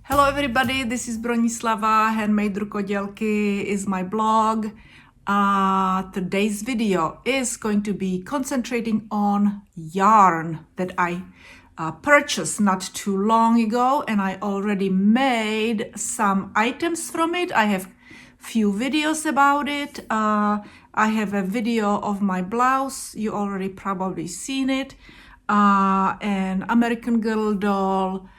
Hello everybody, this is Bronislava. HandMadeRukodelky is my blog. Today's video is going to be concentrating on yarn that I purchased not too long ago, and I already made some items from it. I have few videos about it. I have a video of my blouse. You already probably seen it. An American Girl doll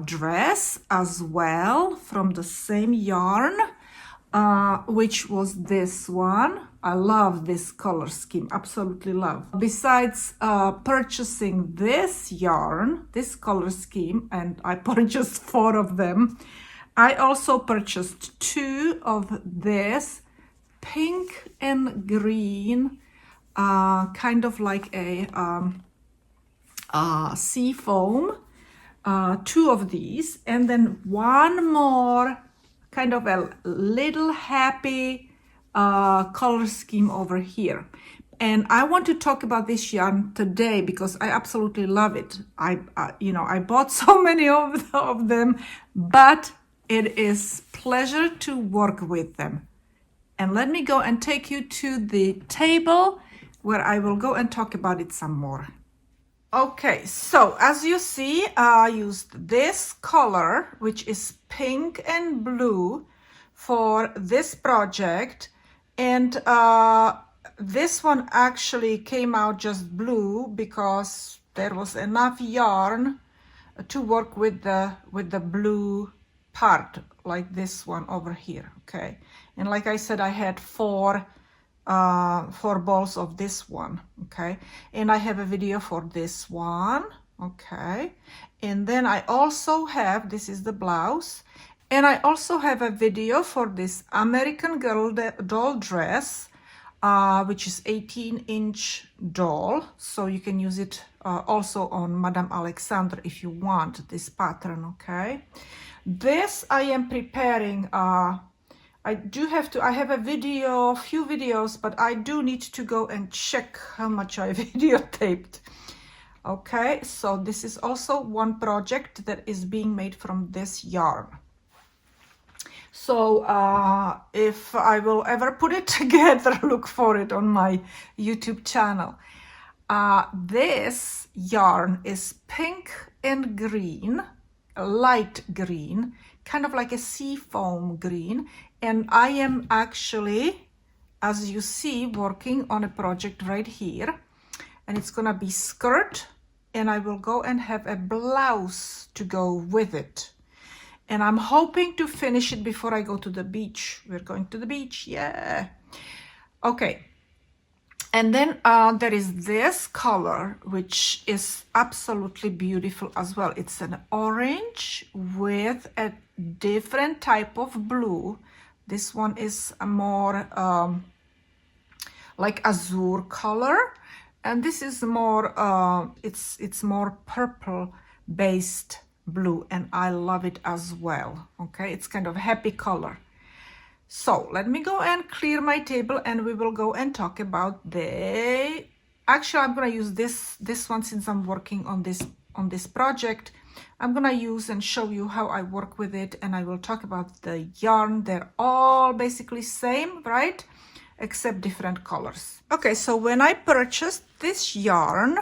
dress as well from the same yarn, which was this one. I love this color scheme, absolutely love. Besides purchasing this yarn, this color scheme, and I purchased 4 of them, I also purchased 2 of this pink and green, kind of like a sea foam. 2 of these, and then 1 more kind of a little happy color scheme over here. And I want to talk about this yarn today because I absolutely love it. I bought so many of them, but it is pleasure to work with them. And let me go and take you to the table where I will go and talk about it some more. Okay, so as you see, I used this color, which is pink and blue, for this project. And this one actually came out just blue because there was enough yarn to work with the blue part, like this one over here. Okay, and like I said, I had 4 balls of this one. Okay, and I have a video for this one. Okay, and then I also have, this is the blouse, and I also have a video for this American Girl doll dress, which is 18-inch doll, so you can use it also on Madame Alexandre if you want this pattern. Okay, this I am preparing. I have a video, few videos, but I do need to go and check how much I videotaped. Okay, so this is also one project that is being made from this yarn. So if I will ever put it together, look for it on my YouTube channel. This yarn is pink and green, light green, kind of like a sea foam green. And I am actually, as you see, working on a project right here, and it's gonna be skirt, and I will go and have a blouse to go with it. And I'm hoping to finish it before I go to the beach. We're going to the beach, yeah. Okay, and then there is this color, which is absolutely beautiful as well. It's an orange with a different type of blue. This one is a more like azure color, and this is more it's more purple based blue, and I love it as well. Okay, it's kind of happy color. So let me go and clear my table, and we will go and talk about actually I'm gonna use this one since I'm working on this project. I'm gonna use and show you how I work with it, and I will talk about the yarn. They're all basically same, right? Except different colors. Okay, so when I purchased this yarn,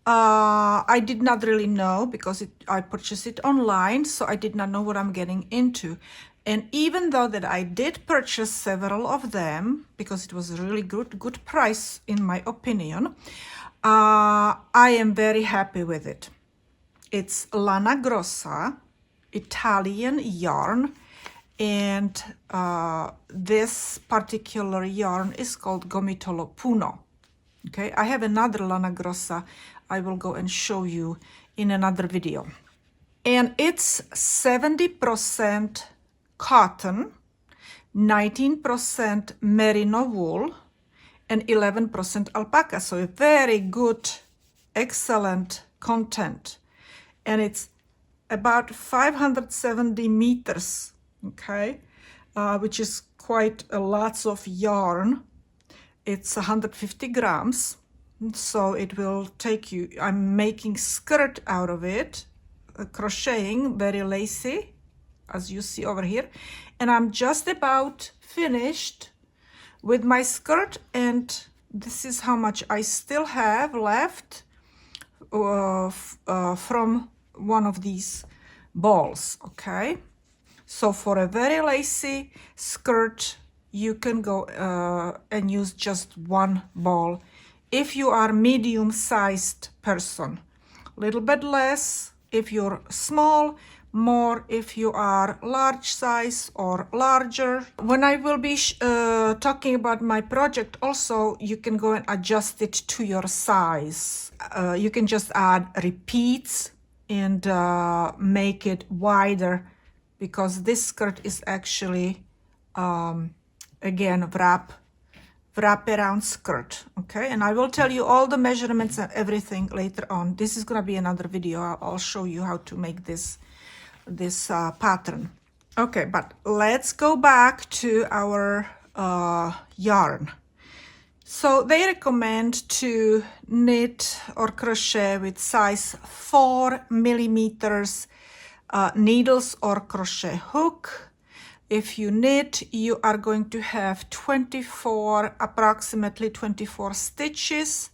I did not really know because I purchased it online, so I did not know what I'm getting into. And even though that I did purchase several of them because it was a really good price in my opinion, I am very happy with it. It's Lana Grossa, Italian yarn, and this particular yarn is called Gomitolo Puno. Okay, I have another Lana Grossa I will go and show you in another video. And it's 70% cotton, 19% merino wool, and 11% alpaca. So a very good, excellent content. And it's about 570 meters, okay, which is quite a lots of yarn. It's 150 grams, so it will take you, I'm making skirt out of it, crocheting, very lacy, as you see over here. And I'm just about finished with my skirt, and this is how much I still have left from one of these balls. Okay, so for a very lacy skirt, you can go and use just one ball. If you are medium-sized person, a little bit less if you're small, more if you are large size or larger. When I will be talking about my project also, you can go and adjust it to your size. You can just add repeats and make it wider, because this skirt is actually again wrap around skirt. Okay, and I will tell you all the measurements and everything later on. This is gonna be another video. I'll show you how to make this pattern. Okay, but let's go back to our yarn. So they recommend to knit or crochet with size 4 millimeters needles or crochet hook. If you knit, you are going to have approximately 24 stitches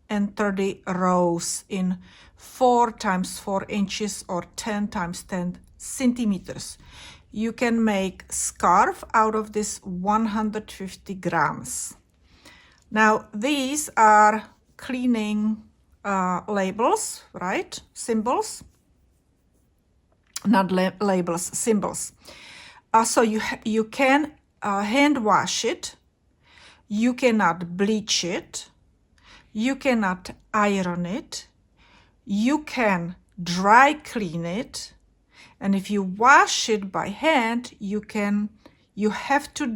and 30 rows in 4 times 4 inches or 10 times 10 centimeters. You can make scarf out of this 150 grams. Now, these are cleaning labels, right? Symbols, not labels, symbols. So you can hand wash it, you cannot bleach it, you cannot iron it, you can dry clean it, and if you wash it by hand, you have to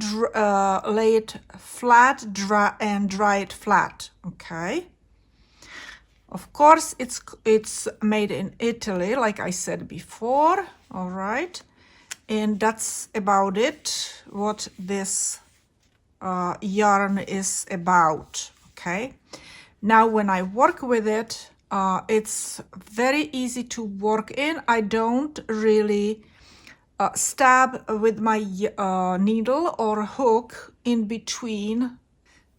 lay it flat, dry it flat. Okay. Of course, it's made in Italy, like I said before. All right. And that's about it, what this yarn is about, okay? Now, when I work with it, it's very easy to work in. I don't really stab with my needle or hook in between.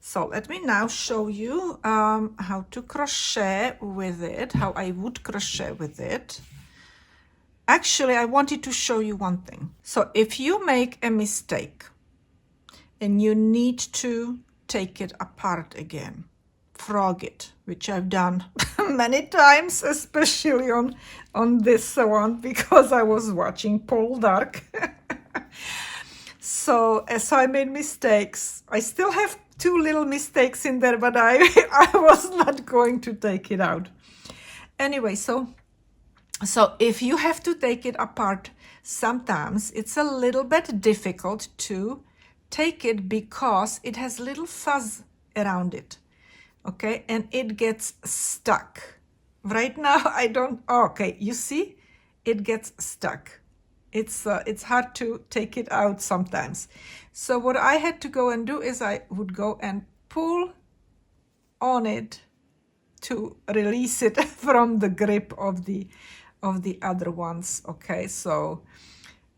So let me now show you how to crochet with it, how I would crochet with it. Actually, I wanted to show you one thing. So if you make a mistake and you need to take it apart again, frog it, which I've done many times, especially on this one, because I was watching Paul Dark. So I made mistakes. I still have 2 little mistakes in there, but I was not going to take it out. Anyway, so if you have to take it apart, sometimes it's a little bit difficult to take it because it has little fuzz around it, okay? And it gets stuck. Right now, I don't, okay, you see? It gets stuck. It's hard to take it out sometimes. So what I had to go and do is I would go and pull on it to release it from the grip of the other ones. Okay, so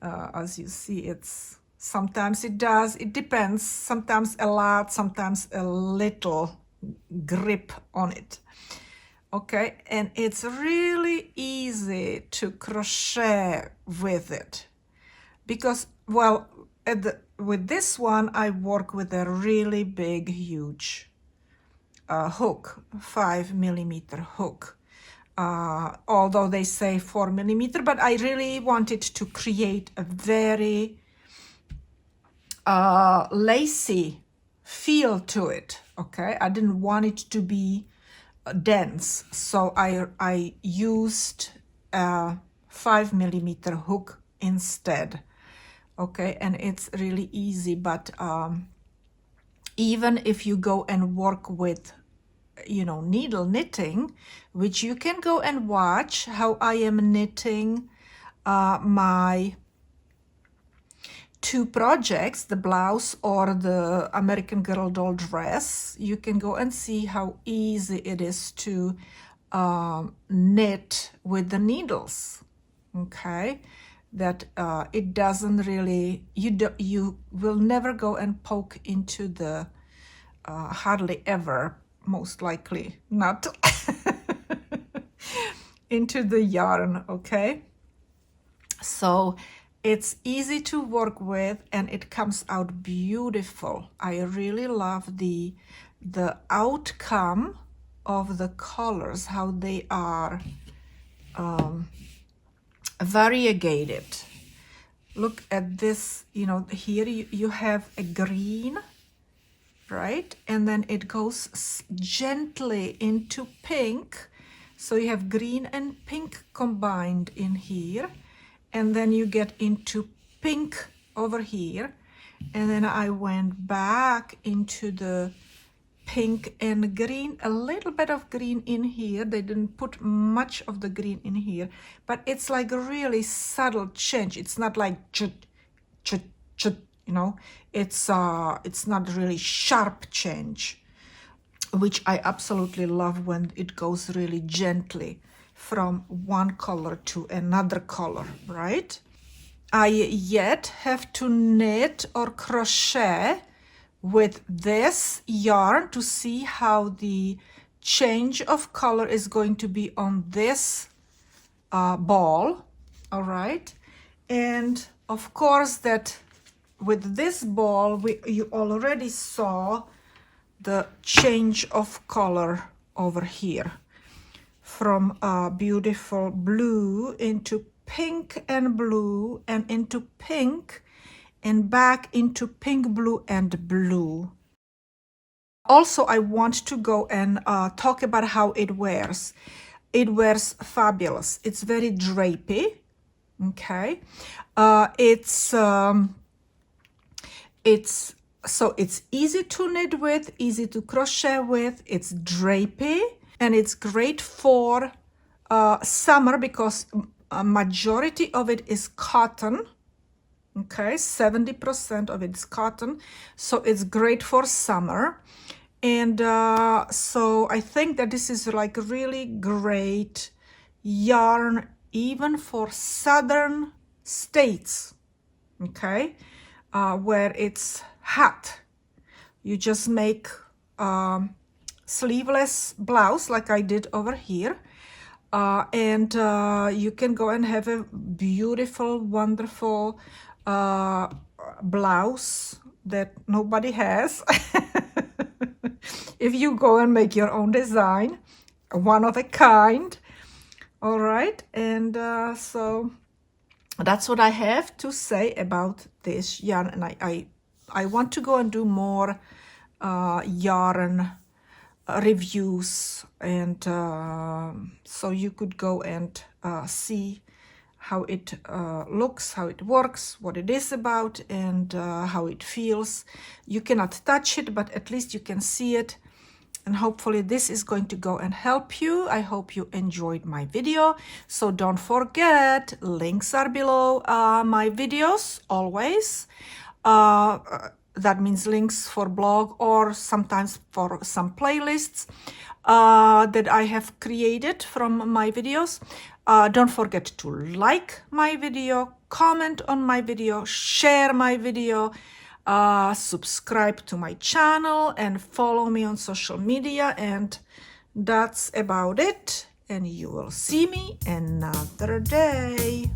as you see, it's sometimes it does, it depends, sometimes a lot, sometimes a little grip on it. Okay, and it's really easy to crochet with it because, well, with this one I work with a really big, huge hook, 5 millimeter hook. Although they say 4 millimeter, but I really wanted to create a very lacy feel to it. Okay, I didn't want it to be dense, so I used a 5 millimeter hook instead. Okay, and it's really easy, but even if you go and work with needle knitting, which you can go and watch how I am knitting my 2 projects, the blouse or the American Girl doll dress. You can go and see how easy it is to knit with the needles. Okay, that it doesn't really, you will never go and poke into the, hardly ever, most likely not, into the yarn, okay? So it's easy to work with and it comes out beautiful. I really love the outcome of the colors, how they are variegated. Look at this, you know, here you have a green, right? And then it goes gently into pink. So you have green and pink combined in here. And then you get into pink over here. And then I went back into the pink and green, a little bit of green in here. They didn't put much of the green in here, but it's like a really subtle change. It's not like chut, chut, chut, you know, it's not really sharp change, which I absolutely love when it goes really gently from one color to another color, right? I yet have to knit or crochet with this yarn to see how the change of color is going to be on this ball, all right? And of course that with this ball, you already saw the change of color over here from beautiful blue into pink and blue and into pink and back into pink, blue, and blue. Also, I want to go and talk about how it wears. It wears fabulous. It's very drapey, okay? So it's easy to knit with, easy to crochet with, it's drapey, and it's great for summer because a majority of it is cotton. Okay, 70% of it is cotton, so it's great for summer. And so I think that this is like a really great yarn even for southern states, okay, where it's hot. You just make sleeveless blouse like I did over here, and you can go and have a beautiful, wonderful blouse that nobody has. If you go and make your own design, one of a kind, all right? And so that's what I have to say about this yarn. And I want to go and do more yarn reviews, and so you could go and see how it looks, how it works, what it is about, and how it feels. You cannot touch it, but at least you can see it. And hopefully this is going to go and help you. I hope you enjoyed my video. So don't forget, links are below my videos, always. That means links for blog or sometimes for some playlists that I have created from my videos. Don't forget to like my video, comment on my video, share my video, subscribe to my channel, and follow me on social media. And that's about it. And you will see me another day.